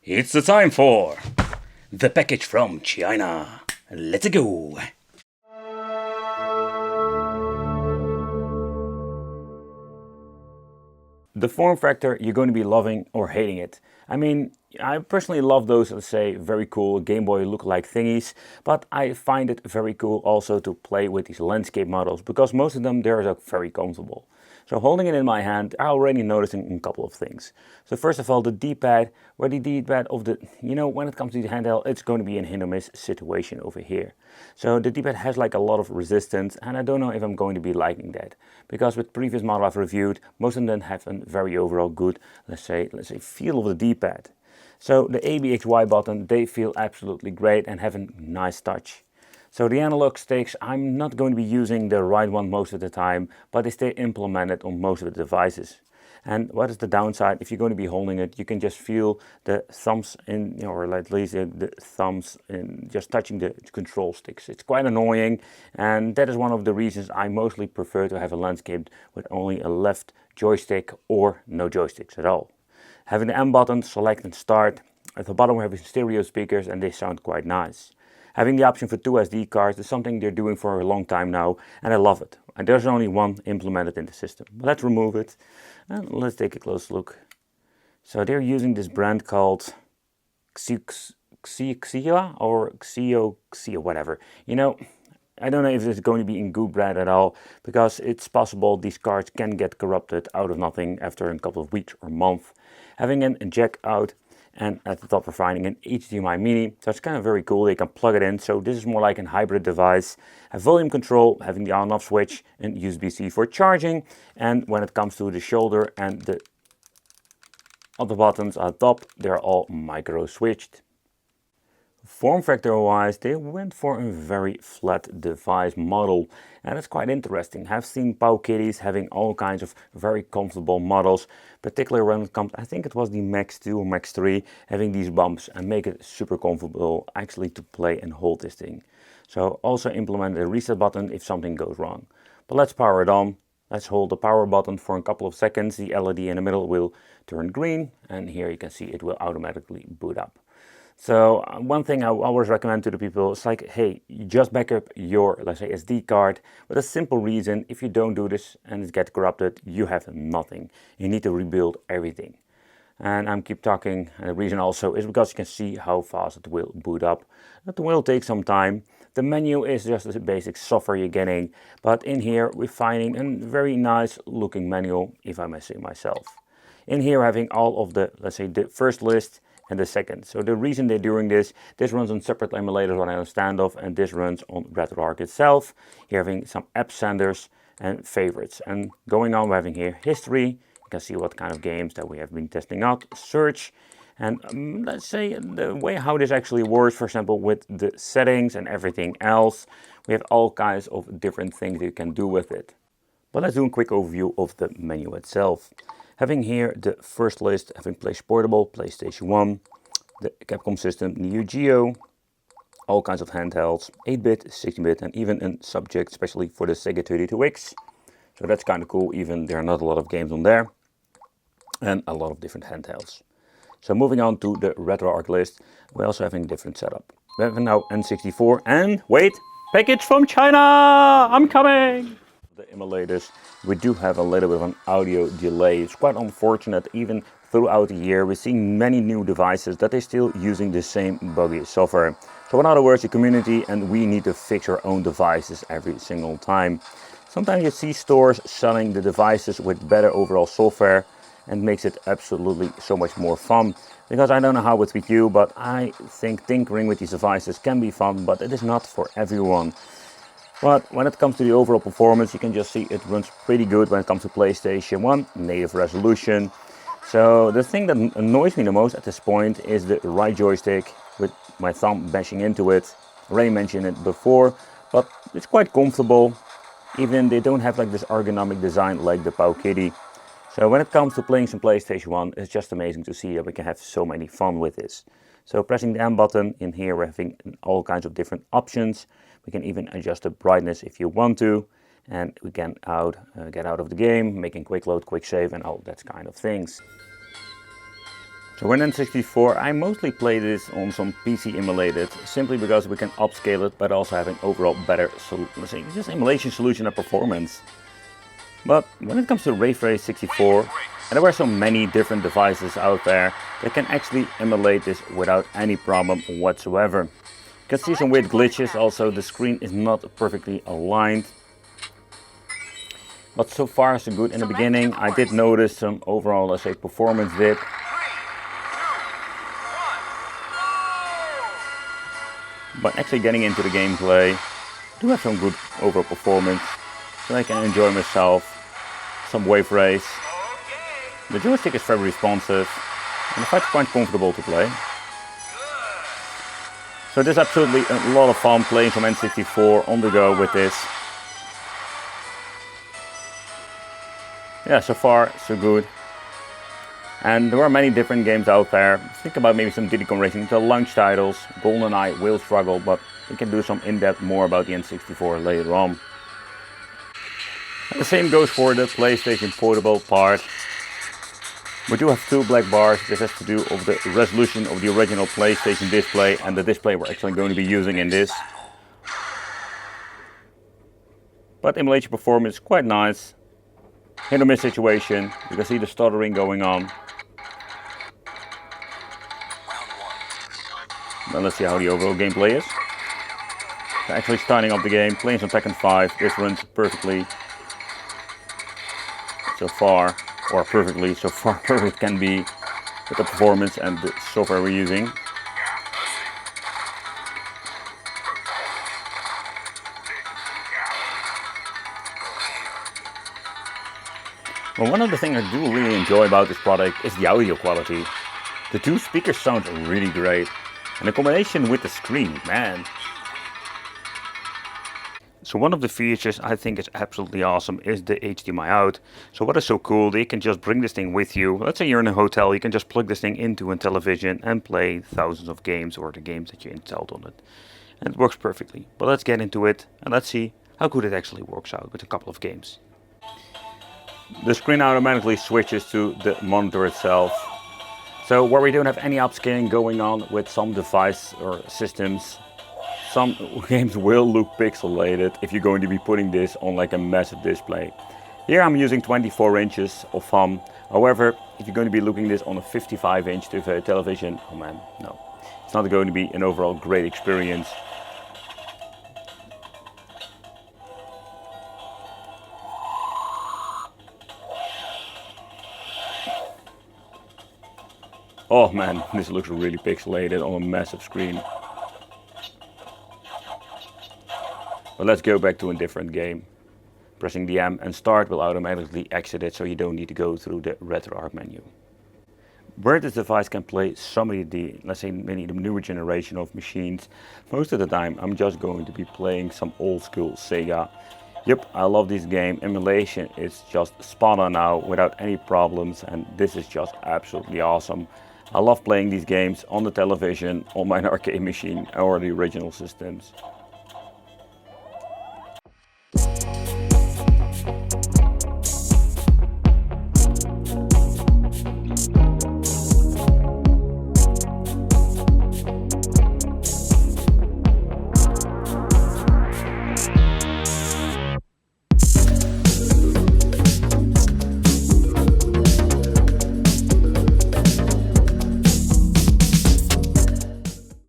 It's the time for the package from China. Let's go! The form factor, you're going to be loving or hating it. I mean, I personally love those, let's say, very cool Game Boy look-alike thingies, but I find it very cool also to play with these landscape models, because most of them, they're very comfortable. So holding it in my hand, I already noticing a couple of things. So first of all, the D-pad, where the D-pad of the, when it comes to the handheld, it's going to be a hit or miss situation over here. So the D-pad has like a lot of resistance, and I don't know if I'm going to be liking that. Because with previous model I've reviewed, most of them have a very overall good, let's say feel of the D-pad. So the A, B, X, Y button, they feel absolutely great and have a nice touch. So the analog sticks, I'm not going to be using the right one most of the time, but they stay implemented on most of the devices. And what is the downside? If you're going to be holding it, you can just feel the thumbs in, or at least the thumbs in just touching the control sticks. It's quite annoying, and that is one of the reasons I mostly prefer to have a landscape with only a left joystick or no joysticks at all. Having the M button, select and start. At the bottom we have stereo speakers, and they sound quite nice. Having the option for 2 SD cards is something they're doing for a long time now, and I love it. And there's only one implemented in the system. Let's remove it and let's take a close look. So they're using this brand called Xia or Xio, whatever. I don't know if it's going to be in good brand at all, because it's possible these cards can get corrupted out of nothing after a couple of weeks or months. Having a jack out, and at the top we're finding an HDMI mini, so it's kind of very cool. They can plug it in, so this is more like a hybrid device. A volume control, having the on-off switch, and USB-C for charging, and when it comes to the shoulder and the other buttons on top, they're all micro switched. Form factor wise, they went for a very flat device model, and it's quite interesting. I've seen Powkitties having all kinds of very comfortable models, particularly when it comes, I think it was the Max 2 or Max 3, having these bumps and make it super comfortable actually to play and hold this thing. So also implement a reset button if something goes wrong. But let's power it on. Let's hold the power button for a couple of seconds. The LED in the middle will turn green, and here you can see it will automatically boot up. So one thing I always recommend to the people is like, hey, you just back up your, let's say, SD card with a simple reason. If you don't do this and it gets corrupted, you have nothing. You need to rebuild everything. And I'm keep talking, and the reason also is because you can see how fast it will boot up. It will take some time. The menu is just the basic software you're getting, but in here we're finding a very nice looking menu, if I may say myself. In here having all of the, let's say, the first list and the second. So the reason they're doing this runs on separate emulators what I understand of, and this runs on RetroArch itself. Here having some app senders and favorites. And going on, we're having here history. You can see what kind of games that we have been testing out, search, and let's say the way how this actually works, for example, with the settings and everything else. We have all kinds of different things you can do with it. But let's do a quick overview of the menu itself. Having here the first list, having PlayStation Portable, PlayStation 1, the Capcom system, Neo Geo, all kinds of handhelds, 8-bit, 16-bit, and even a subject especially for the Sega 32X. So that's kind of cool, even there are not a lot of games on there, and a lot of different handhelds. So moving on to the RetroArch list, we're also having a different setup. We have now N64, and wait, package from China, I'm coming! The emulators, we do have a little bit of an audio delay. It's quite unfortunate. Even throughout the year we're seeing many new devices that they're still using the same buggy software. So in other words, the community and we need to fix our own devices every single time. Sometimes you see stores selling the devices with better overall software, and makes it absolutely so much more fun. Because I don't know how it's with you, but I think tinkering with these devices can be fun, but it is not for everyone. But when it comes to the overall performance, you can just see it runs pretty good when it comes to PlayStation 1, native resolution. So the thing that annoys me the most at this point is the right joystick with my thumb bashing into it. I already mentioned it before, but it's quite comfortable. Even they don't have like this ergonomic design like the Powkitty. So when it comes to playing some PlayStation 1, it's just amazing to see that we can have so many fun with this. So pressing the M button, in here we're having all kinds of different options. We can even adjust the brightness if you want to, and we can get out of the game, making quick load, quick save, and all that kind of things. So when N64, I mostly play this on some PC emulated, simply because we can upscale it, but also having overall better, let's say, just emulation solution and performance. But when it comes to Wifi 64, and there were so many different devices out there that can actually emulate this without any problem whatsoever. You can see some weird glitches, also the screen is not perfectly aligned. But so far so good. In the beginning I did notice some overall, let's say, performance dip. But actually getting into the gameplay, I do have some good overall performance, so I can enjoy myself, some wave race. The joystick is very responsive, and the fight's quite comfortable to play. So there's absolutely a lot of fun playing from N64 on the go with this. Yeah, so far so good. And there are many different games out there. Think about maybe some Diddy Kong Racing, the launch titles. GoldenEye will struggle, but we can do some in-depth more about the N64 later on. And the same goes for the PlayStation Portable part. We do have two black bars. This has to do with the resolution of the original PlayStation display and the display we're actually going to be using in this. But emulation performance is quite nice. Hit or miss situation. You can see the stuttering going on. Now let's see how the overall gameplay is. So actually starting up the game, playing some Tekken 5. This runs perfectly so far, or perfectly so far perfect can be with the performance and the software we're using. Well, one of the things I do really enjoy about this product is the audio quality. The two speakers sound really great, and the combination with the screen, man. So one of the features I think is absolutely awesome is the HDMI out. So what is so cool, that you can just bring this thing with you. Let's say you're in a hotel, you can just plug this thing into a television and play thousands of games, or the games that you installed on it. And it works perfectly. But let's get into it and let's see how good it actually works out with a couple of games. The screen automatically switches to the monitor itself. So where we don't have any upscaling going on with some device or systems, some games will look pixelated if you're going to be putting this on like a massive display. Here I'm using 24 inches of however, if you're going to be looking this on a 55-inch television, oh man, no. It's not going to be an overall great experience. Oh man, this looks really pixelated on a massive screen. But let's go back to a different game. Pressing the M and start will automatically exit it, so you don't need to go through the RetroArch menu. Where this device can play some of the, let's say, maybe the newer generation of machines, most of the time I'm just going to be playing some old school Sega. Yep, I love this game. Emulation is just spot on now without any problems, and this is just absolutely awesome. I love playing these games on the television, on my arcade machine, or the original systems.